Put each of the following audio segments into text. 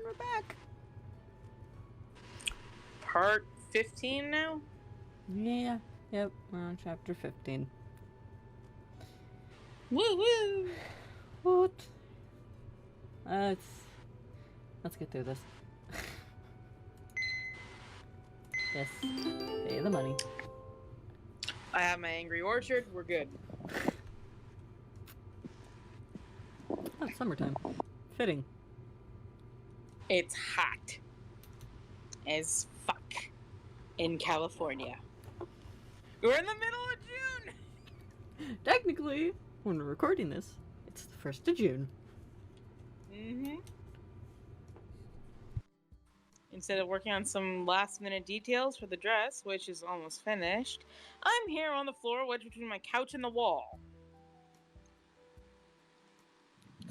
we're back. Part 15 now? Yeah, yep, we're on chapter 15. Woo woo! What? Let's get through this. Yes, pay the money. I have my angry orchard, we're good. Oh, it's summertime. Fitting. It's hot as fuck in California. We're in the middle of June! Technically, when we're recording this, it's the 1st of June. Mm-hmm. Instead of working on some last-minute details for the dress, which is almost finished, I'm here on the floor wedged between my couch and the wall.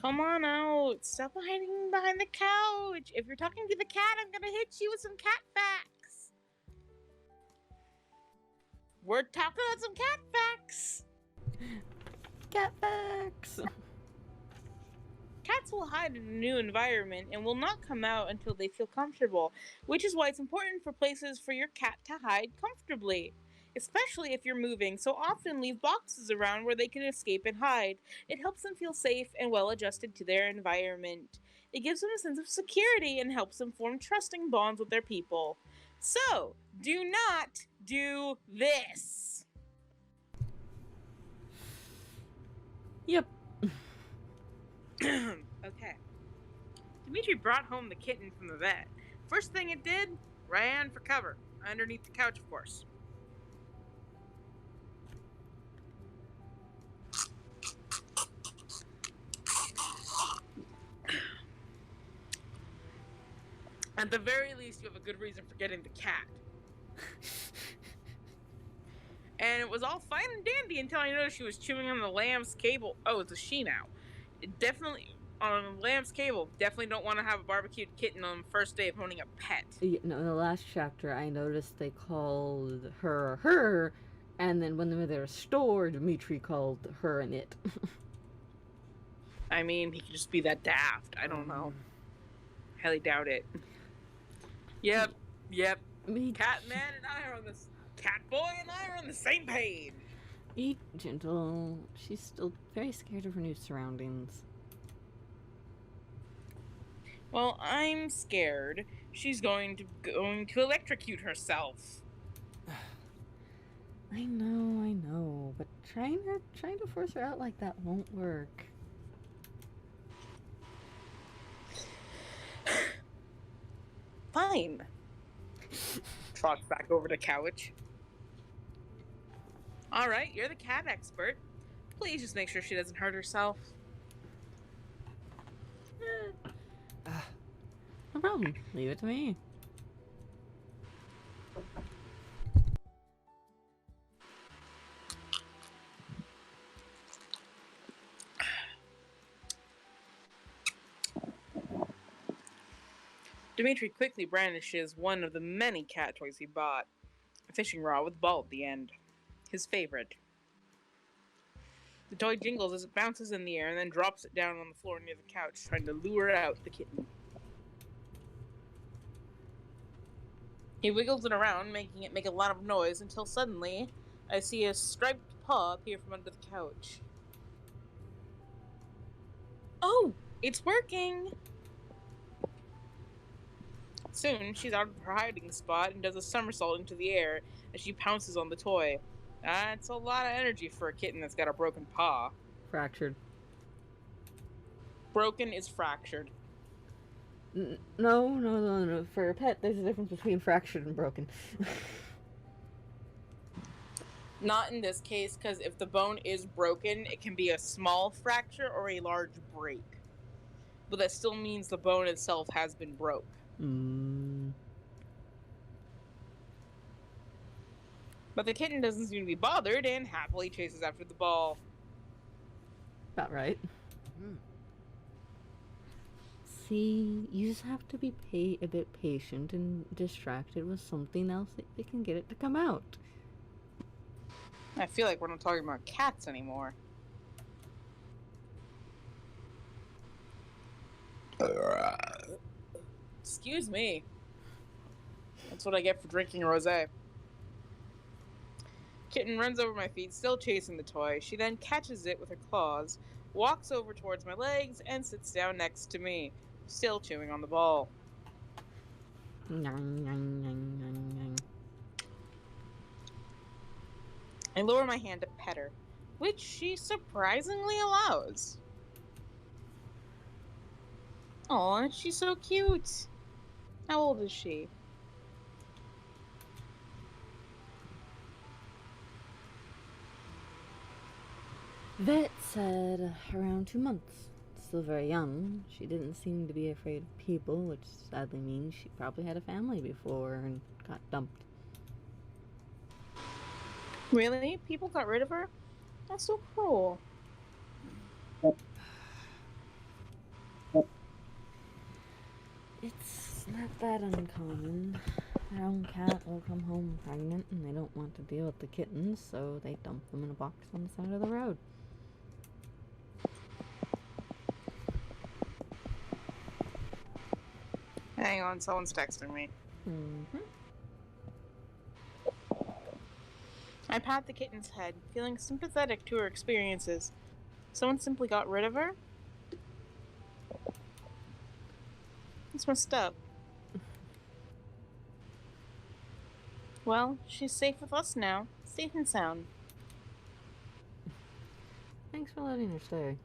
Come on out. Stop hiding behind the couch. If you're talking to the cat, I'm gonna hit you with some cat facts. We're talking about some cat facts. Cat facts! Cats will hide in a new environment and will not come out until they feel comfortable, which is why it's important for places for your cat to hide comfortably. Especially if you're moving, so often leave boxes around where they can escape and hide. It helps them feel safe and well adjusted to their environment. It gives them a sense of security and helps them form trusting bonds with their people. So, do not do this. Yep. Okay. Dimitri brought home the kitten from the vet. First thing it did, ran for cover. Underneath the couch, of course. At the very least, you have a good reason for getting the cat. And it was all fine and dandy until I noticed she was chewing on the lamb's cable. Oh, it's a she now. Definitely, on lamb's cable, definitely don't want to have a barbecued kitten on the first day of owning a pet. Yeah, no, in the last chapter, I noticed they called her, and then when they were there store, Dimitri called her and it. I mean, he could just be that daft. I don't know. Highly doubt it. Yep. Cat man and I are on this. Cat boy and I are on the same page. Be gentle. She's still very scared of her new surroundings. Well, I'm scared. She's going to electrocute herself. I know, but trying to force her out like that won't work. Fine. Trots back over to couch. All right, you're the cat expert. Please just make sure she doesn't hurt herself. No problem. Leave it to me. Dimitri quickly brandishes one of the many cat toys he bought. A fishing rod with a ball at the end. His favorite. The toy jingles as it bounces in the air and then drops it down on the floor near the couch, trying to lure out the kitten. He wiggles it around, making it make a lot of noise, until suddenly I see a striped paw appear from under the couch. Oh, it's working! Soon, she's out of her hiding spot and does a somersault into the air as she pounces on the toy. It's a lot of energy for a kitten that's got a broken paw. Fractured. Broken is fractured. No. For a pet, there's a difference between fractured and broken. Not in this case, because if the bone is broken, it can be a small fracture or a large break. But that still means the bone itself has been broke. But the kitten doesn't seem to be bothered and happily chases after the ball. About right. See, you just have to be a bit patient and distracted with something else that they can get it to come out. I feel like we're not talking about cats anymore. Excuse me. That's what I get for drinking rosé. Kitten runs over my feet, still chasing the toy. She then catches it with her claws, walks over towards my legs, and sits down next to me, still chewing on the ball. I lower my hand to pet her, which she surprisingly allows. Aw, she's so cute. How old is she? Vet said around 2 months. Still very young. She didn't seem to be afraid of people, which sadly means she probably had a family before and got dumped. Really? People got rid of her? That's so cruel. It's not that uncommon. Their own cat will come home pregnant and they don't want to deal with the kittens, so they dump them in a box on the side of the road. Hang on, someone's texting me. Mm-hmm. I pat the kitten's head, feeling sympathetic to her experiences. Someone simply got rid of her? It's messed up. Well, she's safe with us now. Safe and sound. Thanks for letting her stay.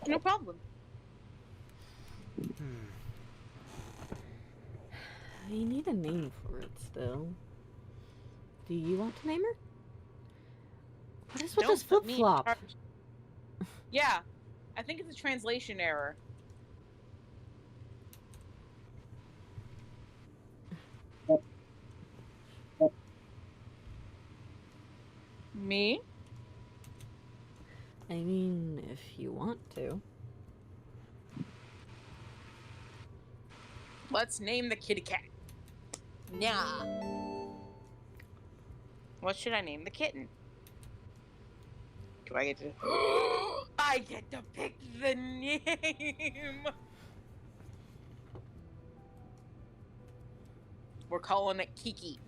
No problem. You need a name for it still. Do you want to name her? What is with Don't this put me in flip-flop? charge. Yeah, I think it's a translation error. Me? I mean, if you want to. Let's name the kitty cat. Nah. What should I name the kitten? Do I get to... I get to pick the name! We're calling it Kiki.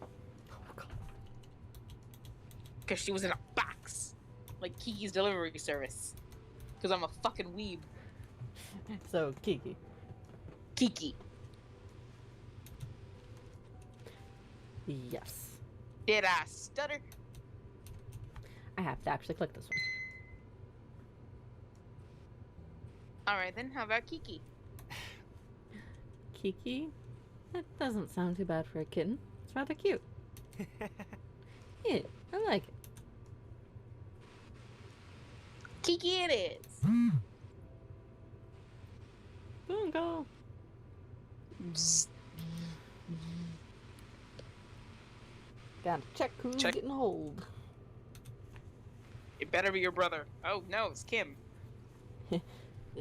Because she was in a box. Like Kiki's delivery service. Because I'm a fucking weeb. So, Kiki. Kiki. Yes. Did I stutter? I have to actually click this one. Alright then, how about Kiki? Kiki? That doesn't sound too bad for a kitten. It's rather cute. Yeah, I like it. Kiki it is. Bungo. Gotta check who's getting hold. It better be your brother. Oh no, it's Kim. Yeah.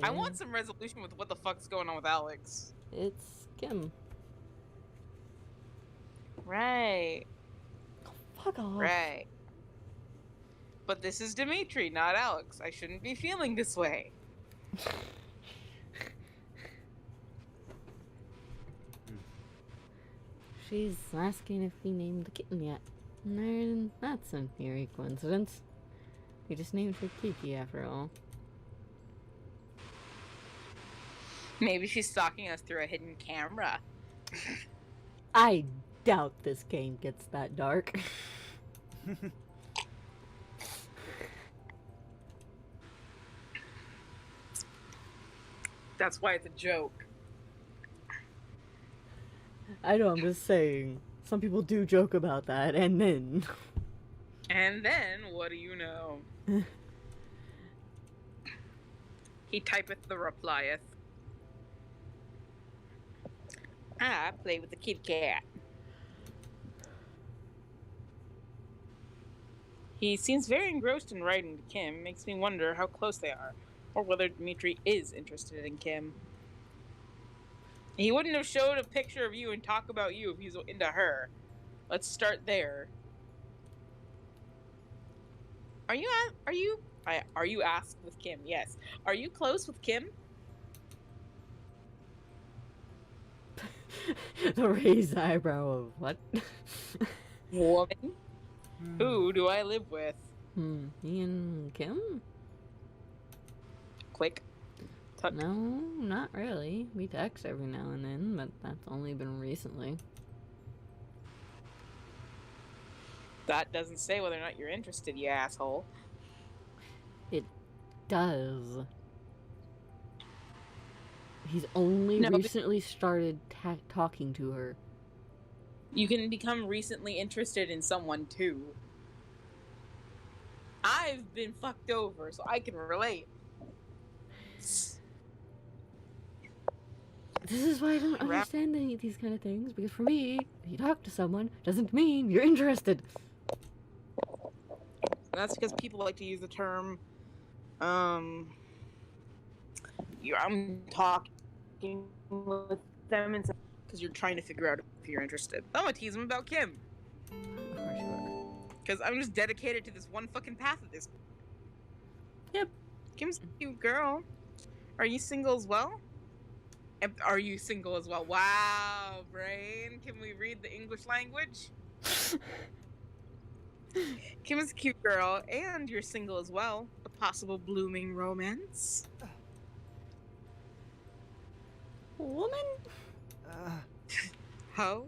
I want some resolution with what the fuck's going on with Alex. It's Kim. Right. Fuck off. Right. But this is Dimitri, not Alex. I shouldn't be feeling this way. She's asking if we named the kitten yet. No, that's a mere coincidence. We just named her Kiki after all. Maybe she's stalking us through a hidden camera. I doubt this game gets that dark. That's why it's a joke. I know, I'm just saying. Some people do joke about that, and then... And then, what do you know? He typeth the replieth. I play with the kitty cat. He seems very engrossed in writing to Kim. Makes me wonder how close they are, or whether Dimitri is interested in Kim. He wouldn't have showed a picture of you and talk about you if he's into her. Let's start there. Are you asked with Kim? Yes. Are you close with Kim? The raised eyebrow of what? Woman? Who do I live with? Me and Kim? Click. Tuck. No, not really. We text every now and then, but that's only been recently. That doesn't say whether or not you're interested, you asshole. It does. He's only No, recently started talking to her. you can become recently interested in someone too. I've been fucked over, so I can relate. This is why I don't understand these kind of things, because for me, if you talk to someone, doesn't mean you're interested. That's because people like to use the term, I'm talking with them because you're trying to figure out if you're interested. I'm gonna tease them about Kim. Of course you are. Because I'm just dedicated to this one fucking path at this. Yep. Kim's a cute girl. Are you single as well? Are you single as well? Wow, brain. Can we read the English language? Kim is a cute girl, and you're single as well. A possible blooming romance. Woman? Ho?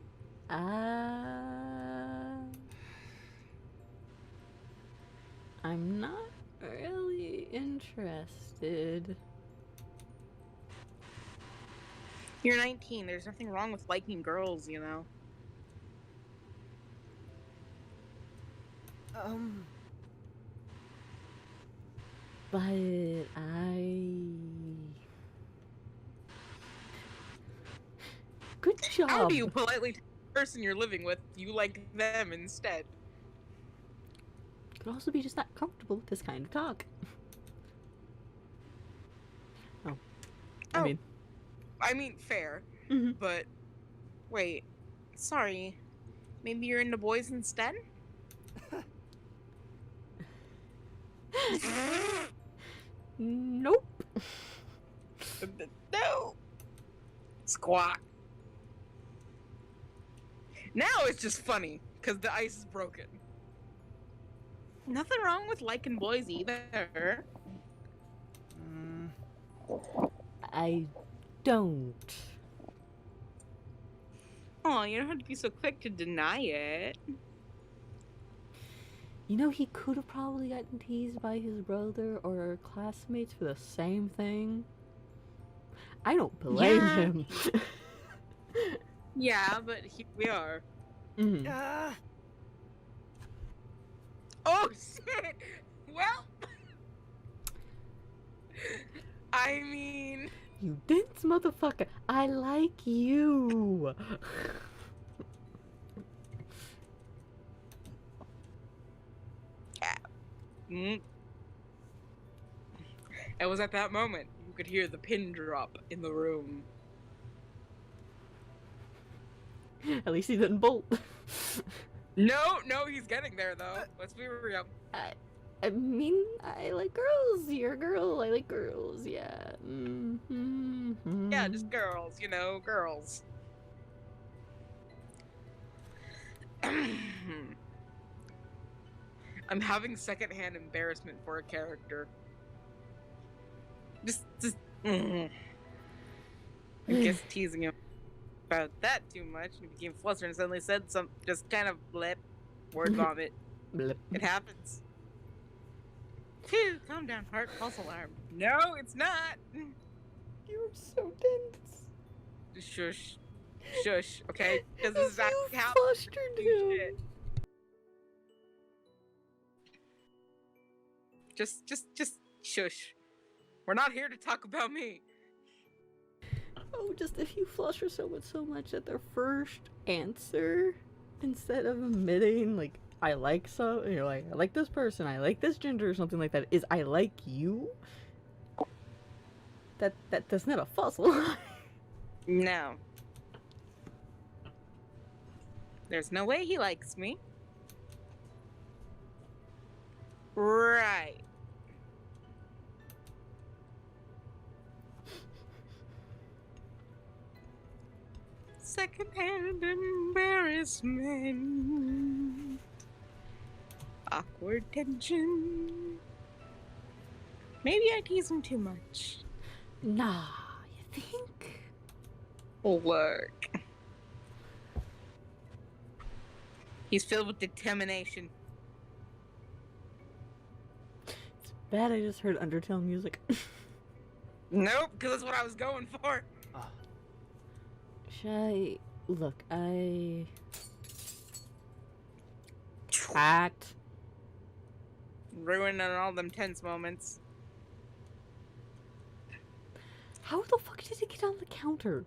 I'm not really interested. You're 19. There's nothing wrong with liking girls, you know. But Good job. How do you politely tell the person you're living with you like them instead? Could also be just not comfortable with this kind of talk. I mean, fair. Mm-hmm. But, wait. Sorry. Maybe you're into boys instead? Nope. No. Squawk. Now it's just funny, because the ice is broken. Nothing wrong with liking boys either. I don't. Oh, you don't have to be so quick to deny it. You know, he could have probably gotten teased by his brother or classmates for the same thing. I don't blame him. Yeah, but here we are. Mm-hmm. Oh, shit! Well... I mean... You dense motherfucker. I like you. It was at that moment you could hear the pin drop in the room. At least he didn't bolt. No, he's getting there though. Let's be real. I mean, I like girls. You're a girl. I like girls. Yeah. Mm-hmm. Yeah, just girls, you know, girls. I'm having secondhand embarrassment for a character. I guess teasing him about that too much, and he became flustered and suddenly said some just kind of blip, word vomit. Blip. It happens. Phew, calm down, heart, false alarm. No, it's not. You're so dense. Shush. Shush, okay? Because this is You actually how flustered him. shit. Just shush. We're not here to talk about me. Oh, just if you fluster someone so much that their first answer, instead of admitting, like, I like so, you're like, I like this person, I like this gender, or something like that, is I like you? That's not a false lie. No. There's no way he likes me. Right. Secondhand embarrassment. Awkward tension. Maybe I tease him too much. Nah, you think? Look. He's filled with determination. It's bad I just heard Undertale music. Nope, because that's what I was going for. Should I... Look, Act. Ruining all them tense moments. How the fuck did it get on the counter?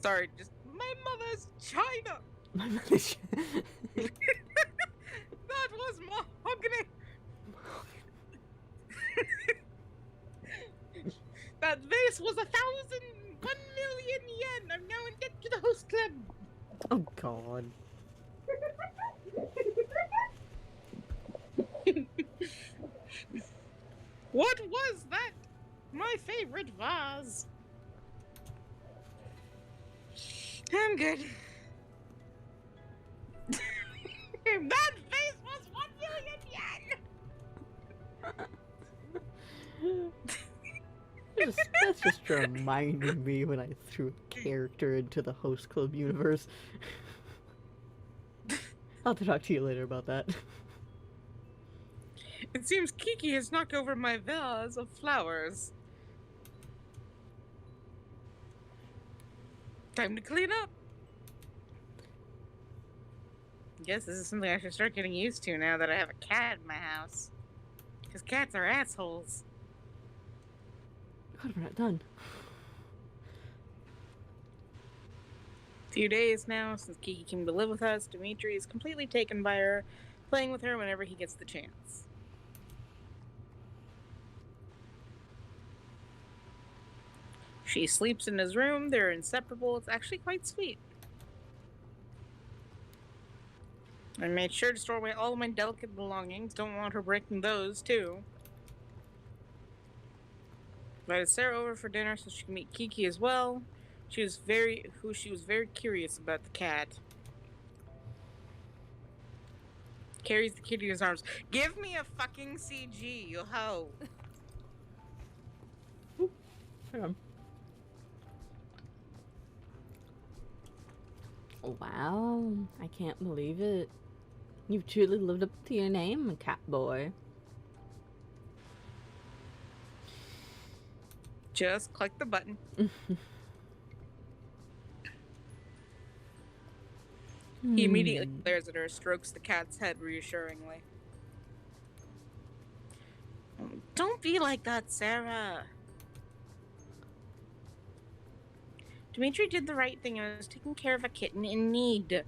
Sorry, just my mother's china. My mother's... That was mahogany. That vase was 1,000,000,000 yen. I'm now in debt to the host club. Oh god. What was that? My favorite vase. I'm good. That vase was 1,000,000 yen. That's just reminding me when I threw a character into the host club universe. I'll have to talk to you later about that. It seems Kiki has knocked over my vase of flowers. Time to clean up. Guess this is something I should start getting used to now that I have a cat in my house. Because cats are assholes. God, we're not done. A few days now since Kiki came to live with us, Dimitri is completely taken by her, playing with her whenever he gets the chance. She sleeps in his room, they're inseparable, it's actually quite sweet. I made sure to store away all of my delicate belongings, don't want her breaking those too. Invited Sarah over for dinner so she can meet Kiki as well. She was very curious about the cat. Carries the kitty in his arms. Give me a fucking CG, you hoe. Hang on. Wow, I can't believe it. You've truly lived up to your name, cat boy. Just click the button. He immediately glares at her, strokes the cat's head reassuringly. Don't be like that, Sarah. Dimitri did the right thing and was taking care of a kitten in need.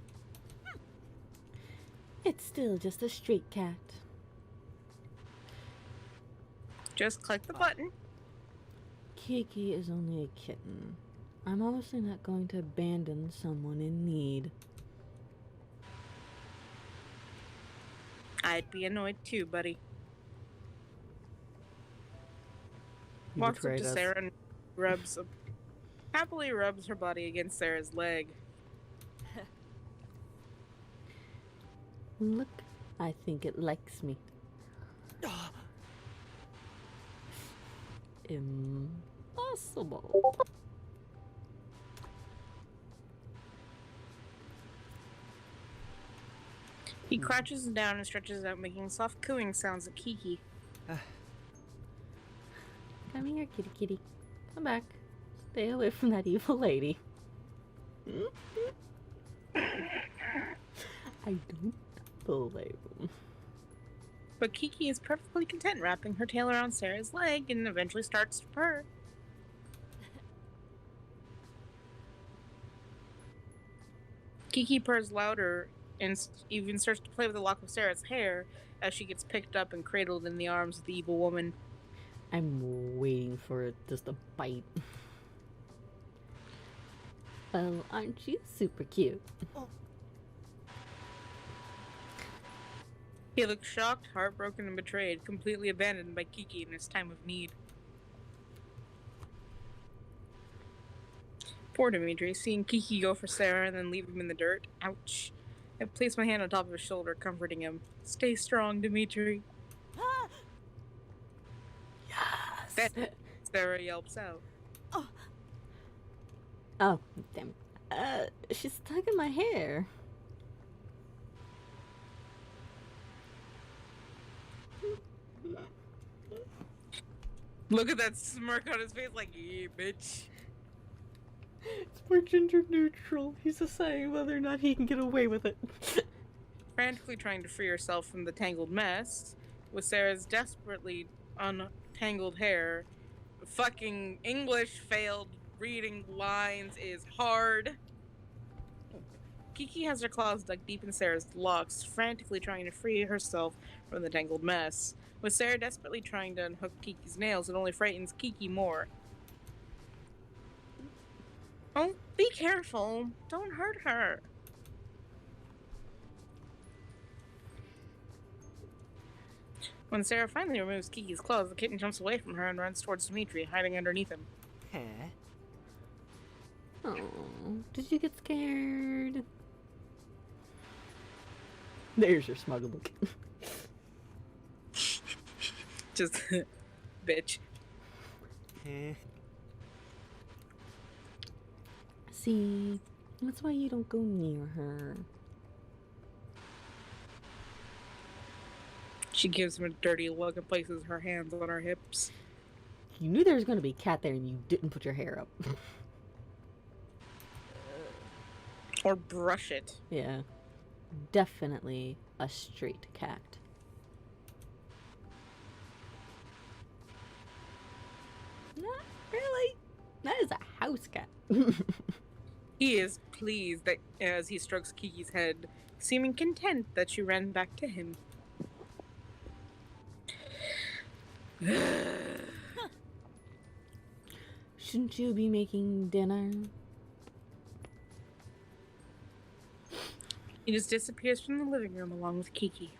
It's still just a street cat. Just click the button. Kiki is only a kitten. I'm obviously not going to abandon someone in need. I'd be annoyed too, buddy. You Walks up betrayed to us. Sarah and happily rubs her body against Sarah's leg. Look, I think it likes me. Impossible. He crouches down and stretches out, making soft cooing sounds at Kiki. Come here, kitty kitty. Come back. Stay away from that evil lady. I don't blame him. But Kiki is perfectly content wrapping her tail around Sarah's leg and eventually starts to purr. Kiki purrs louder and even starts to play with a lock of Sarah's hair as she gets picked up and cradled in the arms of the evil woman. I'm waiting for it just to bite. Well, aren't you super cute? He looked shocked, heartbroken, and betrayed, completely abandoned by Kiki in his time of need. Poor Dimitri, seeing Kiki go for Sarah and then leave him in the dirt. Ouch. I placed my hand on top of his shoulder, comforting him. Stay strong, Dimitri. Yes! Then Sarah yelps out. Oh, damn. She's stuck in my hair. Look at that smirk on his face like, yeah, bitch. It's more gender neutral. He's deciding whether or not he can get away with it. Frantically trying to free herself from the tangled mess, with Sarah's desperately untangled hair. Fucking English failed reading lines is hard. Kiki has her claws dug deep in Sarah's locks, frantically trying to free herself from the tangled mess. With Sarah desperately trying to unhook Kiki's nails, it only frightens Kiki more. Oh, be careful. Don't hurt her. When Sarah finally removes Kiki's claws, the kitten jumps away from her and runs towards Dimitri, hiding underneath him. Oh, did you get scared? There's your smug look. Just, bitch. See, that's why you don't go near her. She gives him a dirty look and places her hands on her hips. You knew there was going to be a cat there and you didn't put your hair up. Or brush it. Yeah. Definitely a straight cat. Not really. That is a house cat. He is pleased that as he strokes Kiki's head, seeming content that she ran back to him. Shouldn't you be making dinner? He just disappears from the living room along with Kiki.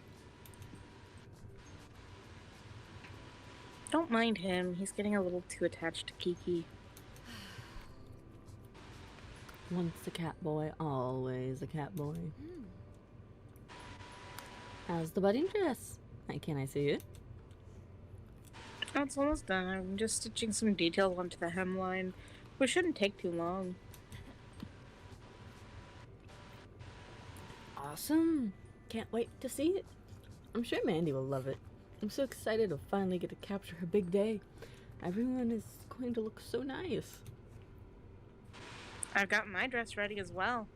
Don't mind him, he's getting a little too attached to Kiki. Once a cat boy, always a cat boy. How's the wedding dress? Can I see it? Oh, it's almost done. I'm just stitching some details onto the hemline, which shouldn't take too long. Awesome. Can't wait to see it. I'm sure Mandy will love it. I'm so excited to finally get to capture her big day. Everyone is going to look so nice. I've got my dress ready as well.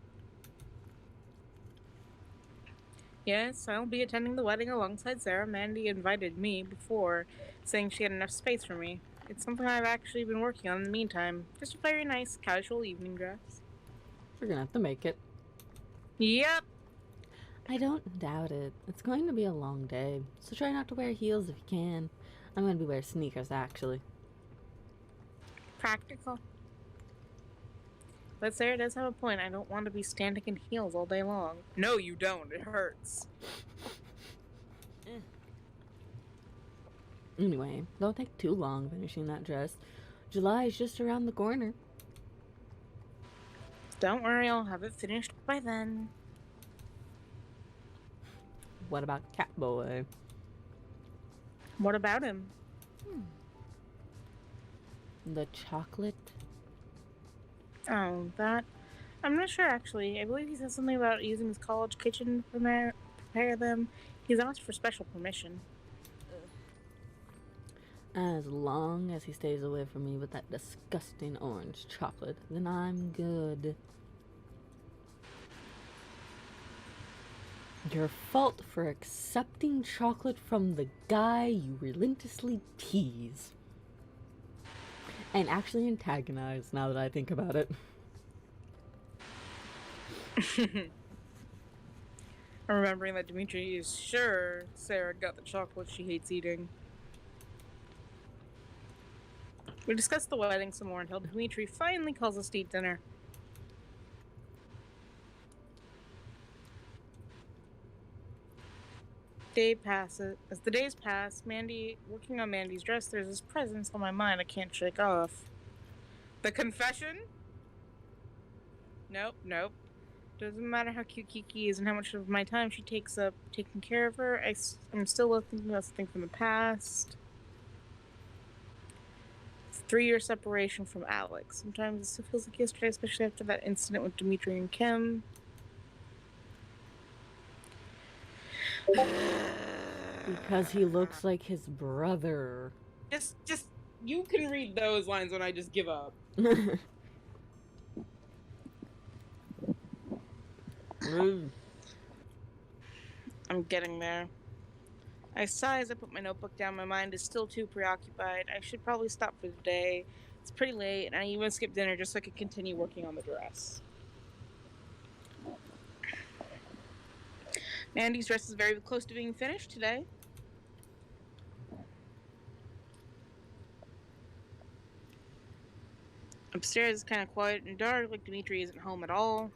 Yes, I'll be attending the wedding alongside Sarah. Mandy invited me before, saying she had enough space for me. It's something I've actually been working on in the meantime. Just a very nice, casual evening dress. We're gonna have to make it. Yep. I don't doubt it. It's going to be a long day, so try not to wear heels if you can. I'm gonna be wearing sneakers, actually. Practical. But Sarah does have a point. I don't want to be standing in heels all day long. No, you don't. It hurts. Anyway, don't take too long finishing that dress. July is just around the corner. Don't worry, I'll have it finished by then. What about Catboy? What about him? The chocolate? Oh, that... I'm not sure, actually. I believe he said something about using his college kitchen to prepare them. He's asked for special permission. As long as he stays away from me with that disgusting orange chocolate, then I'm good. Your fault for accepting chocolate from the guy you relentlessly tease. And actually antagonize, now that I think about it. I'm remembering that Dimitri is sure Sarah got the chocolate she hates eating. We discussed the wedding some more until Dimitri finally calls us to eat dinner. Day passes. As the days pass, working on Mandy's dress, there's this presence on my mind I can't shake off. The confession? Nope. Doesn't matter how cute Kiki is and how much of my time she takes up taking care of her, I'm still thinking about something from the past. 3-year separation from Alex. Sometimes it still feels like yesterday, especially after that incident with Dimitri and Kim. Because he looks like his brother. Just you can read those lines when I just give up. I'm getting there. I sigh as I put my notebook down. My mind is still too preoccupied. I should probably stop for the day. It's pretty late, and I even skipped dinner just so I could continue working on the dress. Mandy's dress is very close to being finished today. Upstairs is kind of quiet and dark, like Dimitri isn't home at all.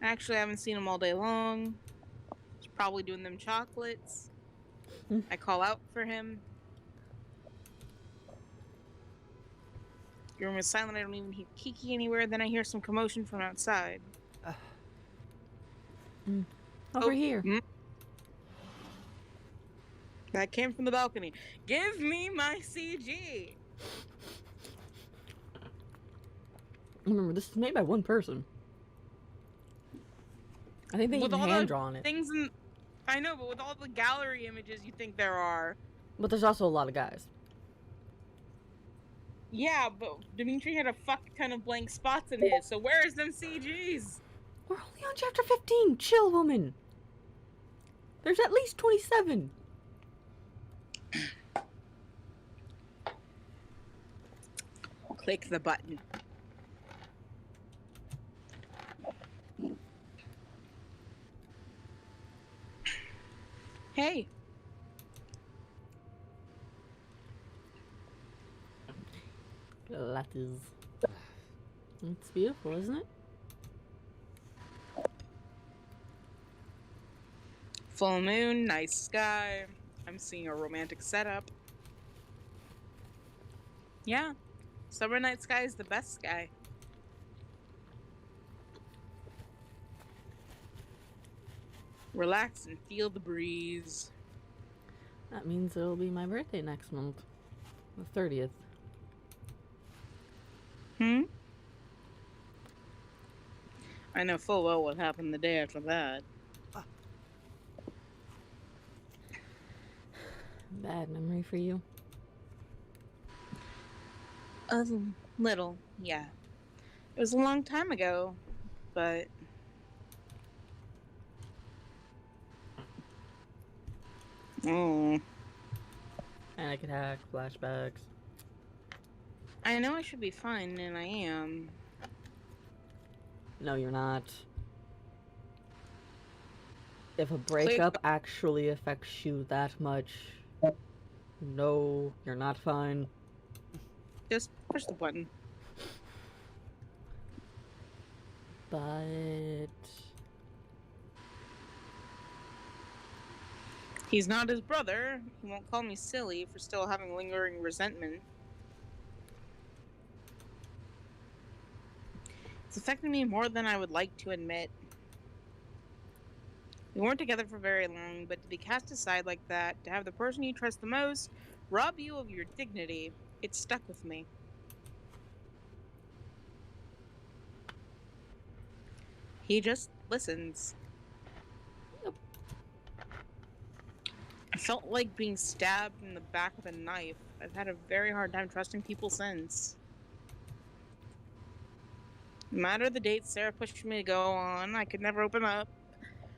Actually, I haven't seen him all day long. He's probably doing them chocolates. I call out for him. The room is silent. I don't even hear Kiki anywhere. Then I hear some commotion from outside. Over here. That came from the balcony. Give me my CG! Remember, this is made by one person. I think they even hand-drawn it. I know, but with all the gallery images you think there are. But there's also a lot of guys. Yeah, but Dimitri had a fuck ton of blank spots in his, so where is them CGs? We're only on chapter 15. Chill, woman. There's at least 27. Click the button. Hey. That is... It's beautiful, isn't it? Full moon, nice sky. I'm seeing a romantic setup. Yeah. Summer night sky is the best sky. Relax and feel the breeze. That means it'll be my birthday next month. The 30th. I know full well what happened the day after that. Bad memory for you. A little, yeah. It was a long time ago, but... Panic attack, flashbacks. I know I should be fine, and I am. No, you're not. If a breakup actually affects you that much, no, you're not fine. Just push the button. But... He's not his brother. He won't call me silly for still having lingering resentment. It's affected me more than I would like to admit. We weren't together for very long, but to be cast aside like that, to have the person you trust the most rob you of your dignity, it stuck with me. He just listens. Yep. I felt like being stabbed in the back with a knife. I've had a very hard time trusting people since. No matter the dates Sarah pushed me to go on, I could never open up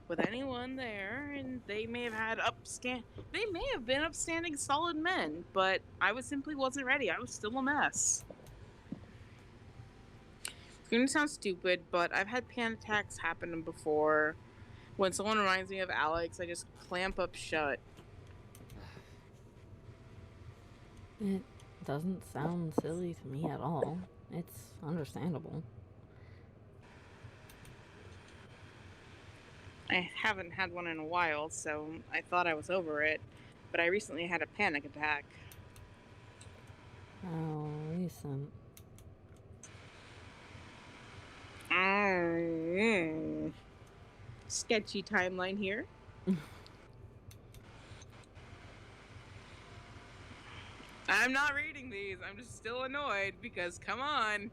with anyone there, and they may have been upstanding, solid men, but I simply wasn't ready. I was still a mess. It's gonna sound stupid, but I've had panic attacks happen before. When someone reminds me of Alex, I just clamp up shut. It doesn't sound silly to me at all. It's understandable. I haven't had one in a while, so I thought I was over it. But I recently had a panic attack. Oh, recent. Sketchy timeline here. I'm not reading these. I'm just still annoyed because, come on.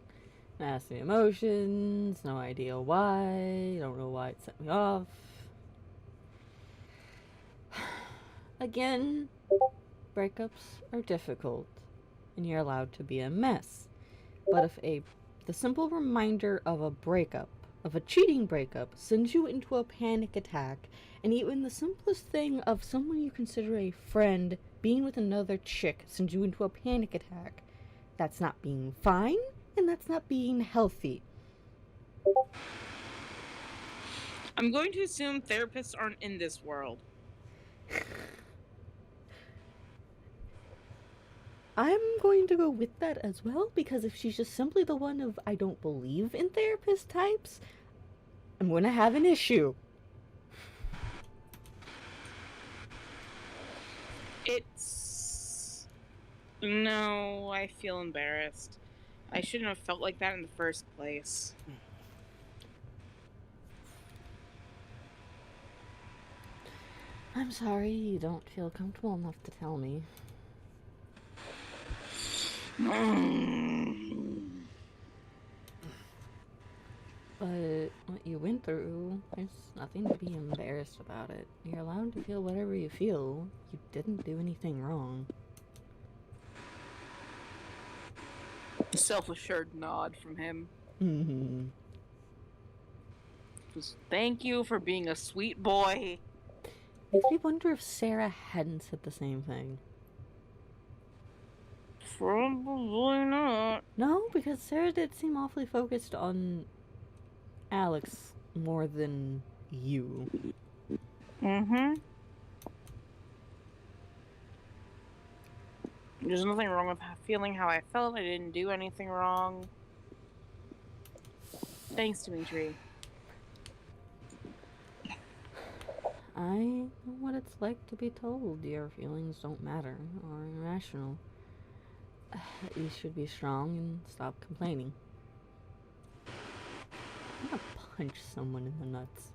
Nasty emotions, no idea why, don't know why it set me off. Again, breakups are difficult, and you're allowed to be a mess. But if the simple reminder of a breakup, of a cheating breakup, sends you into a panic attack, and even the simplest thing of someone you consider a friend being with another chick sends you into a panic attack, that's not being fine, and that's not being healthy. I'm going to assume therapists aren't in this world. I'm going to go with that as well, because if she's just simply the one of I don't believe in therapist types, I'm going to have an issue. No, I feel embarrassed. I shouldn't have felt like that in the first place. I'm sorry you don't feel comfortable enough to tell me. But what you went through, there's nothing to be embarrassed about it. You're allowed to feel whatever you feel. You didn't do anything wrong. Self-assured nod from him. Mm-hmm. Just thank you for being a sweet boy. Makes me wonder if Sarah hadn't said the same thing. Probably not. No, because Sarah did seem awfully focused on Alex more than you. Mm-hmm. There's nothing wrong with feeling how I felt. I didn't do anything wrong. Thanks, Dimitri. I know what it's like to be told your feelings don't matter or irrational. You should be strong and stop complaining. I'm gonna punch someone in the nuts.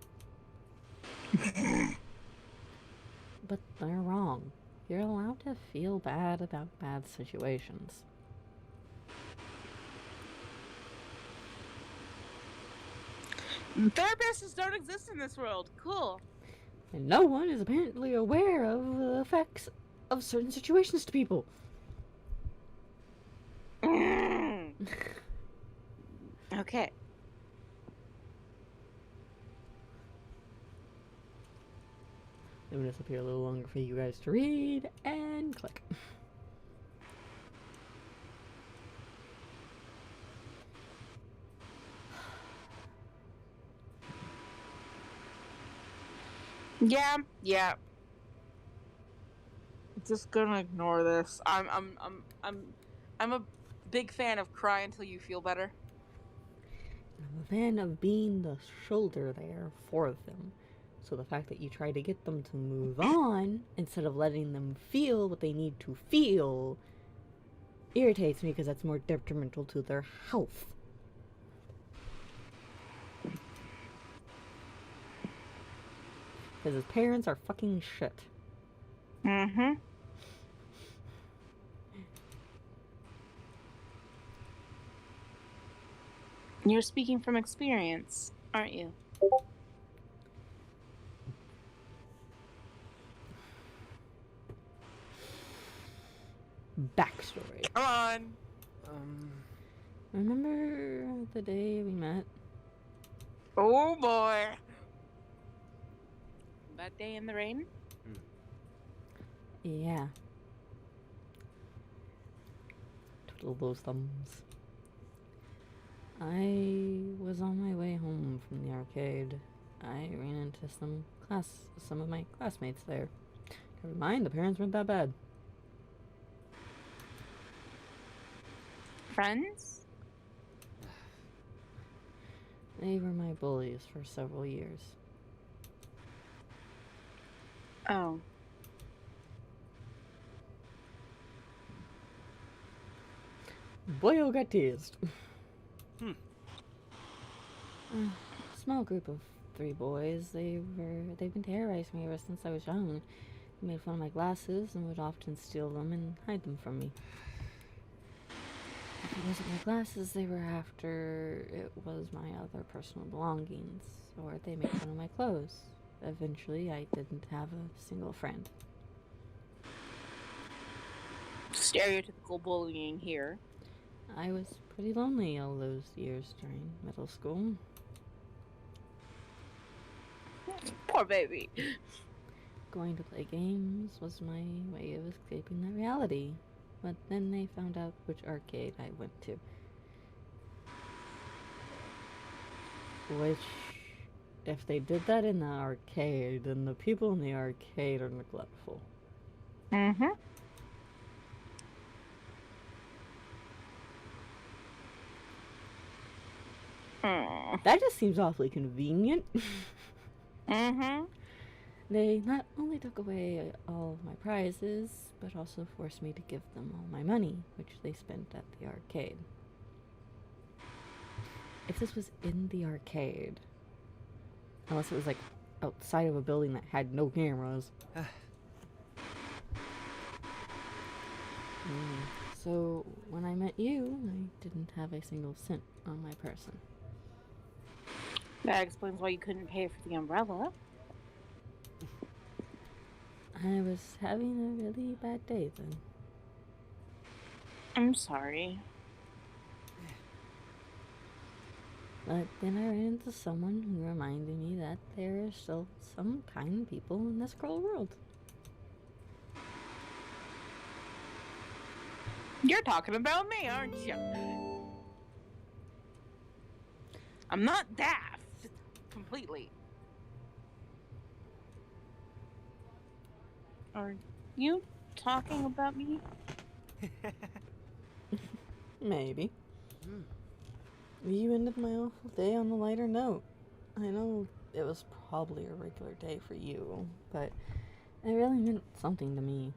But they're wrong. You're allowed to feel bad about bad situations. Therapists don't exist in this world. Cool. And no one is apparently aware of the effects of certain situations to people. Okay. Leaving this up here a little longer for you guys to read, and click. Yeah. Just gonna ignore this. I'm a big fan of cry until you feel better. I'm a fan of being the shoulder there for them. So the fact that you try to get them to move on instead of letting them feel what they need to feel irritates me, because that's more detrimental to their health. Because his parents are fucking shit. Mm-hmm. You're speaking from experience, aren't you? Backstory. Come on. Remember the day we met? Oh boy. That day in the rain? Yeah. Twiddle those thumbs. I was on my way home from the arcade. I ran into some of my classmates there. Never mind, the parents weren't that bad. Friends? They were my bullies for several years. Oh. Boyo got teased. Hmm. Small group of 3 boys. They've been terrorizing me ever since I was young. They made fun of my glasses and would often steal them and hide them from me. If it wasn't my glasses they were after, it was my other personal belongings, or they made fun of my clothes. Eventually, I didn't have a single friend. Stereotypical bullying here. I was pretty lonely all those years during middle school. Poor baby. Going to play games was my way of escaping that reality. But then they found out which arcade I went to. Which, if they did that in the arcade, then the people in the arcade are neglectful. Mm-hmm. That just seems awfully convenient. Mm-hmm. They not only took away all of my prizes, but also forced me to give them all my money, which they spent at the arcade. If this was in the arcade, unless it was like outside of a building that had no cameras. So when I met you, I didn't have a single cent on my person. That explains why you couldn't pay for the umbrella. I was having a really bad day then. I'm sorry. But then I ran into someone who reminded me that there are still some kind people in this cruel world. You're talking about me, aren't you? I'm not daft. Completely. Are you talking about me? Maybe. You ended my awful day on a lighter note. I know it was probably a regular day for you, but it really meant something to me.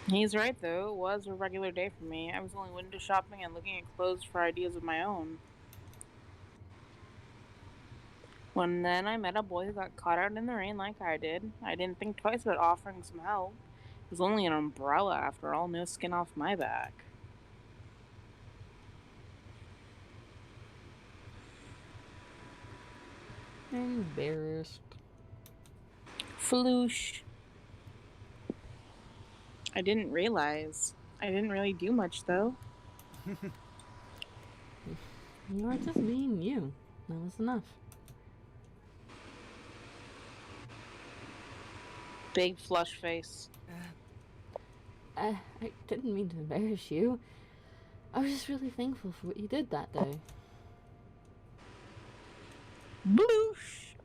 He's right, though. It was a regular day for me. I was only window shopping and looking at clothes for ideas of my own. When then I met a boy who got caught out in the rain like I did. I didn't think twice about offering some help. It was only an umbrella after all, no skin off my back. Embarrassed. Floosh. I didn't realize. I didn't really do much, though. You were just being you. That was enough. Big flush face. I didn't mean to embarrass you. I was just really thankful for what you did that day. Bloosh!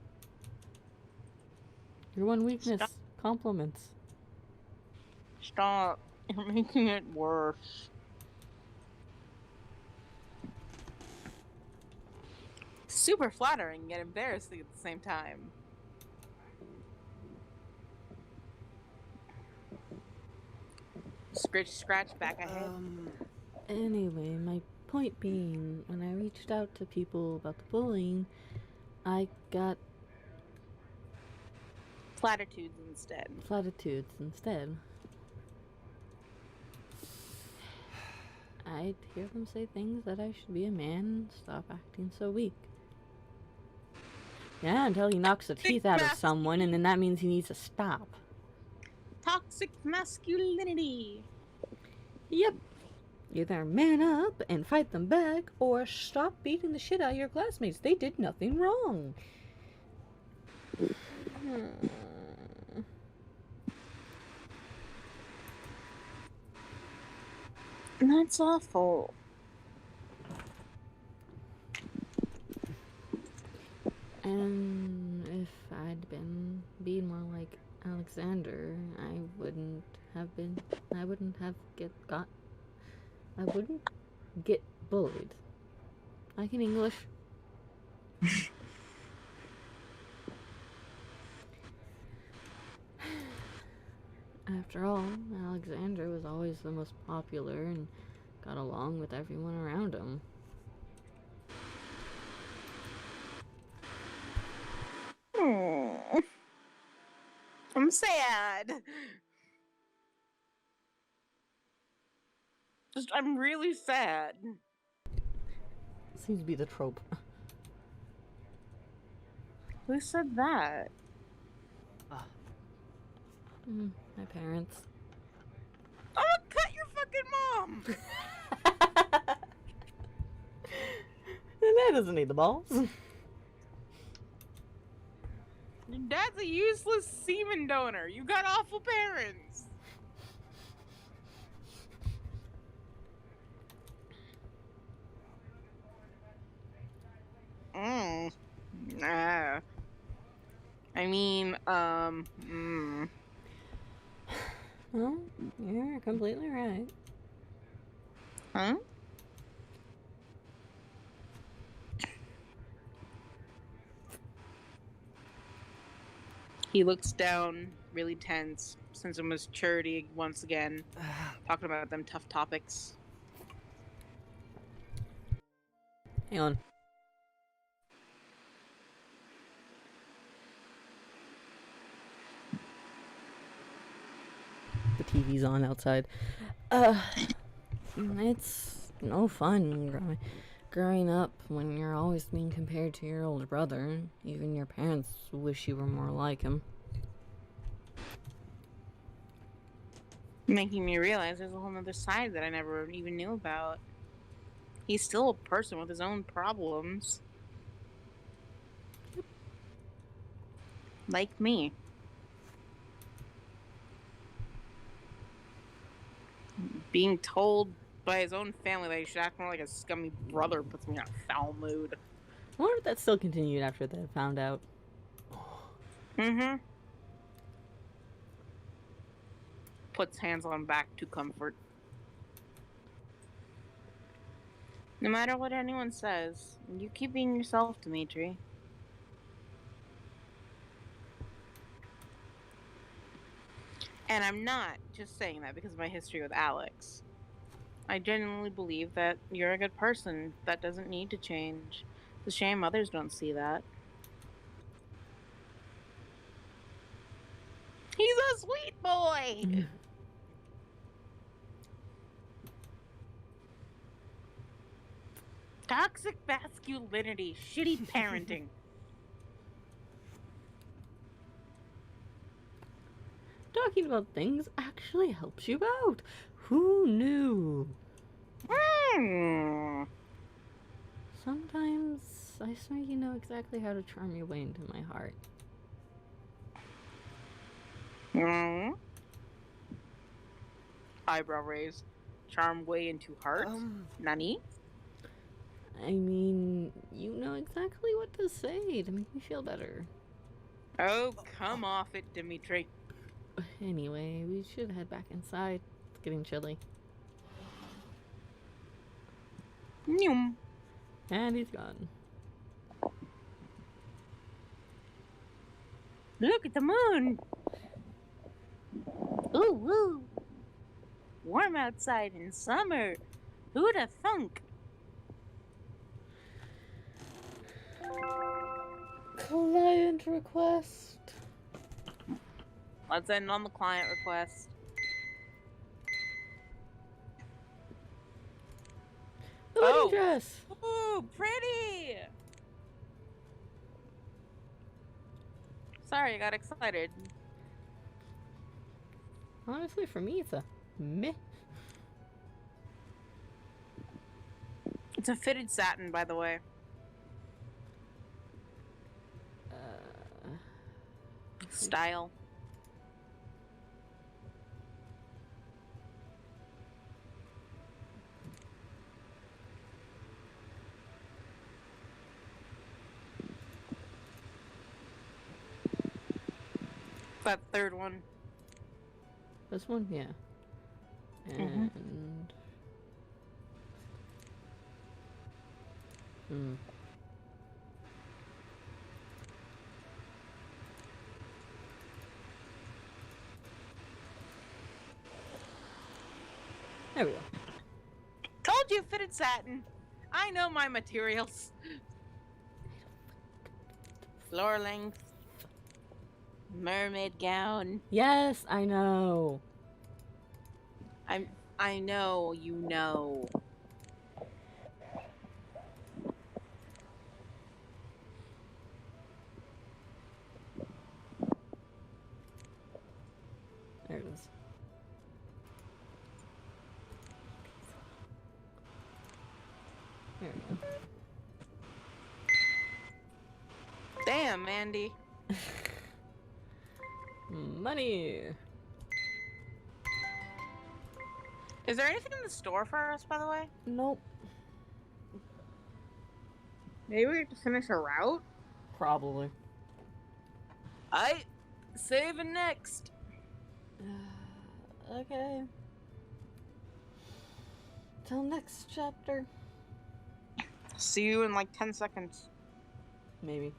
Your one weakness, Stop. compliments. Stop. You're making it worse. Super flattering, yet embarrassing at the same time. Scritch, scratch, back ahead. Anyway, my point being, when I reached out to people about the bullying, I got Platitudes instead. platitudes instead. I'd hear them say things that I should be a man and stop acting so weak. Yeah, until he knocks the teeth out of someone, and then that means he needs to stop. Toxic masculinity. Yep. Either man up and fight them back, or stop beating the shit out of your classmates. They did nothing wrong. That's awful. And if I'd been being more like Alexander, I wouldn't get bullied. I can English. After all, Alexander was always the most popular and got along with everyone around him. I'm sad. I'm really sad. Seems to be the trope. Who said that? My parents. I'm gonna cut your fucking mom! And that doesn't need the balls. Your dad's a useless semen donor. You got awful parents. Nah. I mean, Well, you're completely right. Huh? He looks down, really tense, sense of maturity once again, talking about them tough topics. Hang on. The TV's on outside. It's no fun growing up when you're always being compared to your older brother. Even your parents wish you were more like him. Making me realize there's a whole other side that I never even knew about. He's still a person with his own problems. Like me. Being told by his own family that he should act more like a scummy brother puts me in a foul mood. I wonder if that still continued after they found out. Mm-hmm. Puts hands on back to comfort. No matter what anyone says, you keep being yourself, Dimitri. And I'm not just saying that because of my history with Alex. I genuinely believe that you're a good person that doesn't need to change. It's a shame others don't see that. He's a sweet boy! Toxic masculinity, shitty parenting. Talking about things actually helps you out. Who knew? Sometimes I swear you know exactly how to charm your way into my heart. Eyebrow raised. Charm way into heart? Nani? I mean, you know exactly what to say to make me feel better. Oh, come off it, Dimitri. Anyway, we should head back inside. It's getting chilly. Noom. And he's gone. Look at the moon. Ooh, woo. Warm outside in summer. Who'da thunk? Client request. Let's end on the client request. The wedding dress. Ooh, pretty. Sorry, I got excited. Honestly, for me, it's a meh. It's a fitted satin, by the way. Style. That third one. This one, yeah. And There we go. Told you fitted satin. I know my materials. Floor length. Mermaid gown. Yes, I know. I know you know. There it is. There we go. Damn, Mandy. Money. Is there anything in the store for us, by the way? Nope. Maybe we have to finish a route? Probably. Saving next. Okay. Till next chapter. See you in like 10 seconds. Maybe.